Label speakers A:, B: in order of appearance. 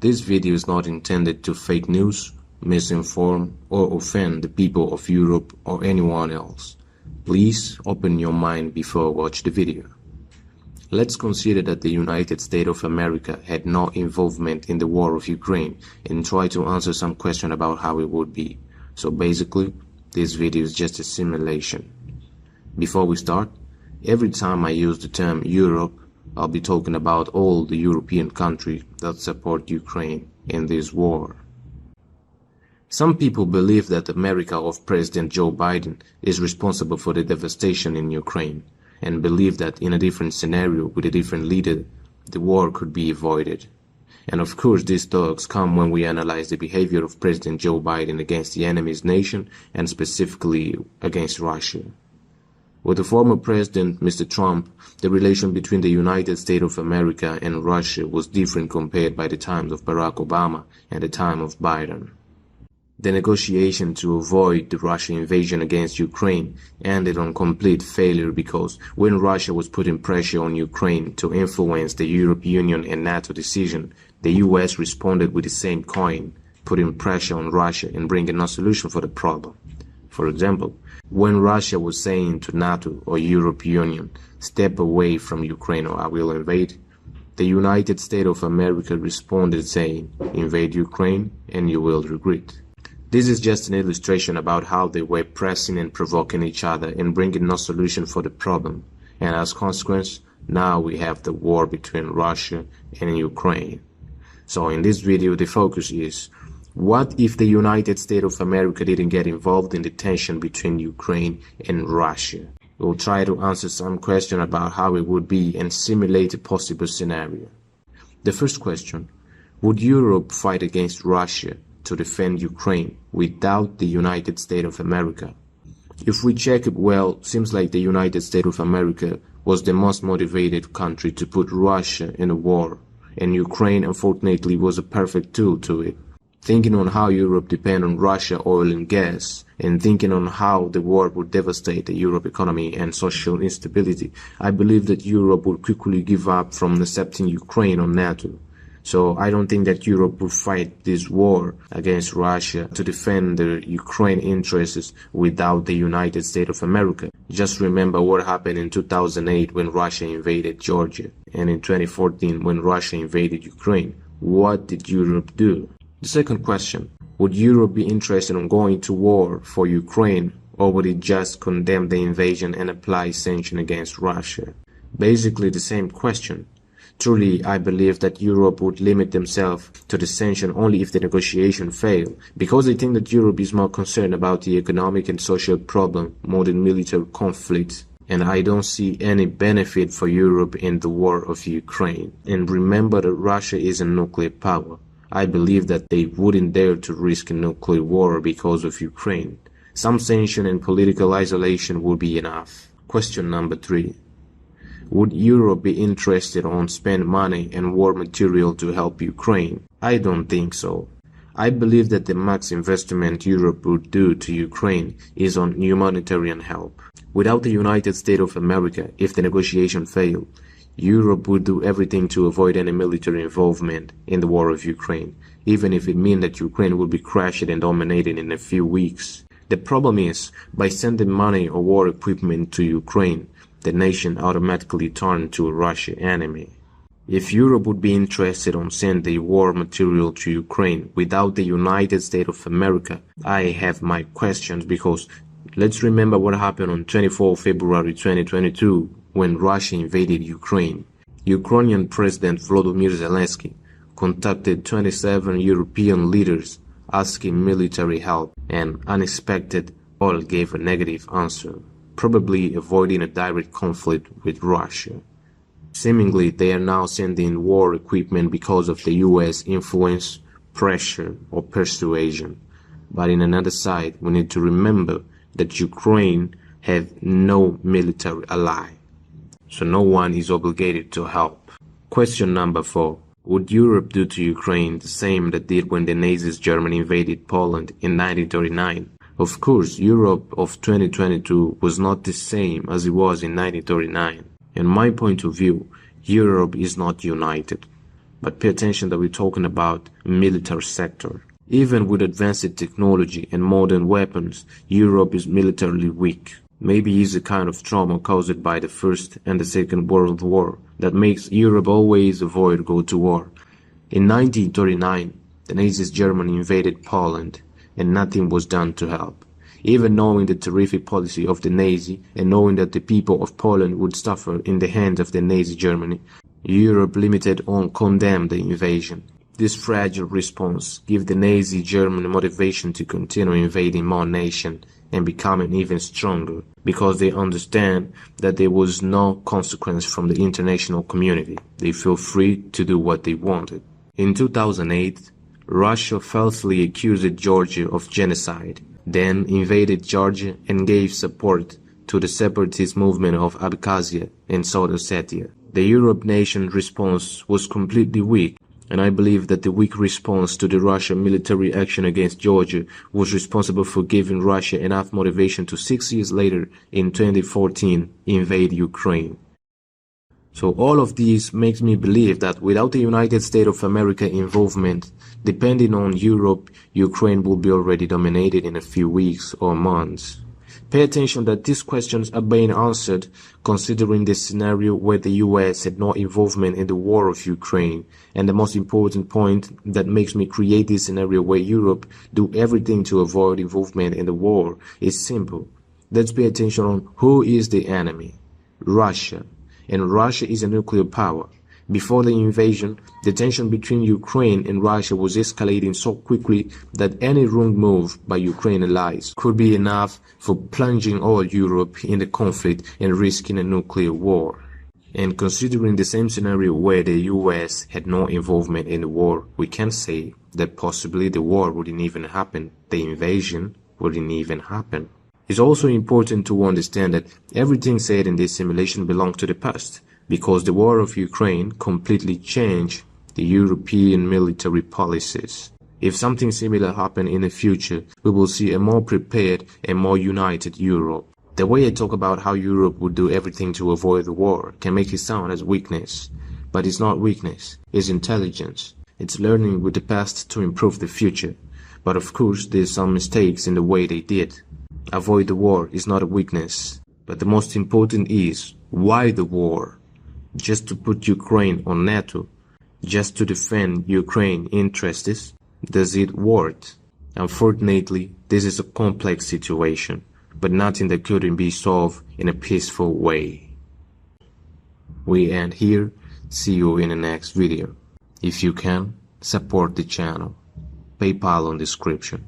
A: This video is not intended to fake news, misinform, or offend the people of Europe or anyone else. Please open your mind before watch the video. Let's consider that the United States of America had no involvement in the war of Ukraine and try to answer some question about how it would be. So basically, this video is just a simulation. Before we start, every time I use the term Europe, I'll be talking about all the European countries that support Ukraine in this war. Some people believe that America of President Joe Biden is responsible for the devastation in Ukraine and believe that in a different scenario with a different leader, the war could be avoided. And of course, these thoughts come when we analyze the behavior of President Joe Biden against the enemy's nation and specifically against Russia. With the former president, Mr. Trump, the relation between the United States of America and Russia was different compared by the times of Barack Obama and the time of Biden. The negotiation to avoid the Russian invasion against Ukraine ended on complete failure because when Russia was putting pressure on Ukraine to influence the European Union and NATO decision, the US responded with the same coin, putting pressure on Russia and bringing no solution for the problem. For example, when Russia was saying to NATO or European Union, step away from Ukraine or I will invade, the United States of America responded saying, invade Ukraine and you will regret. This is just an illustration about how they were pressing and provoking each other and bringing no solution for the problem. And as a consequence, now we have the war between Russia and Ukraine. So in this video, the focus is, what if the United States of America didn't get involved in the tension between Ukraine and Russia? We'll try to answer some question about how it would be and simulate a possible scenario. The first question, would Europe fight against Russia to defend Ukraine without the United States of America? If we check it well, seems like the United States of America was the most motivated country to put Russia in a war, and Ukraine unfortunately was a perfect tool to it. Thinking on how Europe depends on Russia oil and gas, and thinking on how the war would devastate the Europe economy and social instability, I believe that Europe would quickly give up from accepting Ukraine on NATO. So I don't think that Europe would fight this war against Russia to defend the Ukraine interests without the United States of America. Just remember what happened in 2008 when Russia invaded Georgia, and in 2014 when Russia invaded Ukraine. What did Europe do? The second question, would Europe be interested in going to war for Ukraine, or would it just condemn the invasion and apply sanctions against Russia? Basically the same question. Truly, I believe that Europe would limit themselves to the sanction only if the negotiation fail, because I think that Europe is more concerned about the economic and social problem more than military conflict. And I don't see any benefit for Europe in the war of Ukraine. And remember that Russia is a nuclear power. I believe that they wouldn't dare to risk a nuclear war because of Ukraine. Some sanction and political isolation would be enough. Question number 3. Would Europe be interested on spend money and war material to help Ukraine? I don't think so. I believe that the max investment Europe would do to Ukraine is on humanitarian help. Without the United States of America, if the negotiation failed, Europe would do everything to avoid any military involvement in the war of Ukraine, even if it meant that Ukraine would be crushed and dominated in a few weeks. The problem is, by sending money or war equipment to Ukraine, the nation automatically turned to a Russian enemy. If Europe would be interested in sending war material to Ukraine without the United States of America, I have my questions because let's remember what happened on 24 February 2022 when Russia invaded Ukraine. Ukrainian President Volodymyr Zelensky contacted 27 European leaders asking military help, and unexpected all gave a negative answer, probably avoiding a direct conflict with Russia. Seemingly, they are now sending war equipment because of the US influence, pressure, or persuasion. But in another side, we need to remember that Ukraine have no military ally, so no one is obligated to help. Question number 4. Would Europe do to Ukraine the same that did when the Nazi Germany invaded Poland in 1939? Of course, Europe of 2022 was not the same as it was in 1939. In my point of view, Europe is not united. But pay attention that we're talking about military sector. Even with advanced technology and modern weapons, Europe is militarily weak. Maybe it's a kind of trauma caused by the First and the Second World War that makes Europe always avoid go to war. In 1939, the Nazi Germany invaded Poland, and nothing was done to help. Even knowing the terrific policy of the Nazi and knowing that the people of Poland would suffer in the hands of the Nazi Germany, Europe limited or condemned the invasion. This fragile response gave the Nazi Germany motivation to continue invading more nations and becoming even stronger because they understand that there was no consequence from the international community. They feel free to do what they wanted. In 2008, Russia falsely accused Georgia of genocide, then invaded Georgia and gave support to the separatist movement of Abkhazia and South Ossetia. The Europe nation response was completely weak, and I believe that the weak response to the Russian military action against Georgia was responsible for giving Russia enough motivation to 6 years later, in 2014, invade Ukraine. So all of this makes me believe that without the United States of America involvement, depending on Europe, Ukraine will be already dominated in a few weeks or months. Pay attention that these questions are being answered considering the scenario where the US had no involvement in the war of Ukraine. And the most important point that makes me create this scenario where Europe do everything to avoid involvement in the war is simple. Let's pay attention on who is the enemy. Russia. And Russia is a nuclear power. Before the invasion, the tension between Ukraine and Russia was escalating so quickly that any wrong move by Ukrainian allies could be enough for plunging all Europe in the conflict and risking a nuclear war. And considering the same scenario where the US had no involvement in the war, we can say that possibly the war wouldn't even happen, the invasion wouldn't even happen. It's also important to understand that everything said in this simulation belongs to the past, because the war of Ukraine completely changed the European military policies. If something similar happens in the future, we will see a more prepared and more united Europe. The way I talk about how Europe would do everything to avoid the war can make it sound as weakness. But it's not weakness, it's intelligence. It's learning with the past to improve the future. But of course, there's some mistakes in the way they did. Avoid the war is not a weakness. But the most important is, why the war? Just to put Ukraine on NATO? Just to defend Ukraine's interests? Does it work? Unfortunately, this is a complex situation, but nothing that couldn't be solved in a peaceful way. We end here. See you in the next video. If you can, support the channel. PayPal on description.